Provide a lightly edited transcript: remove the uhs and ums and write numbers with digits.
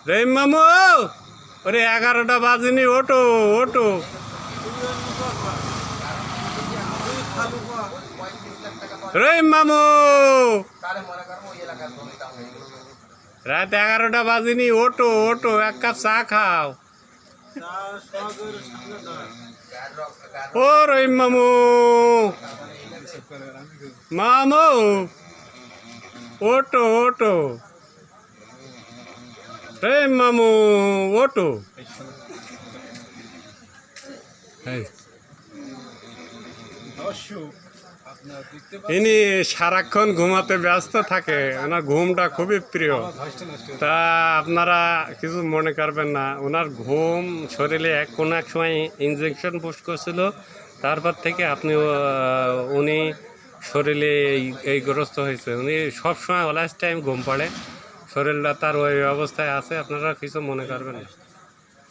রহিম মামু, ওরে 11টা বাজেনি, ওটো ওটো। রহিম মামু, রাত 11টা বাজেনি, ওটো ওটো, এক কাপ চা খাও। ও রহিম মামু, মামু, ওটো ওটো। রহিম মামু, ওটো। ইনি সারাক্ষণ ঘুমাতে ব্যস্ত থাকে, ওনার ঘুমটা খুবই প্রিয়। তা আপনারা কিছু মনে করবেন না, ওনার ঘুম শরীরে কোনো এক সময় ইনজেকশন পুশ করছিল, তারপর থেকে উনি শরীরে এই গ্রস্ত হয়েছে। উনি সবসময় অলওয়েজ টাইম ঘুম পড়ে, শরীরটা তার ওই অবস্থায় আছে, আপনারা কিছু মনে করবেন না।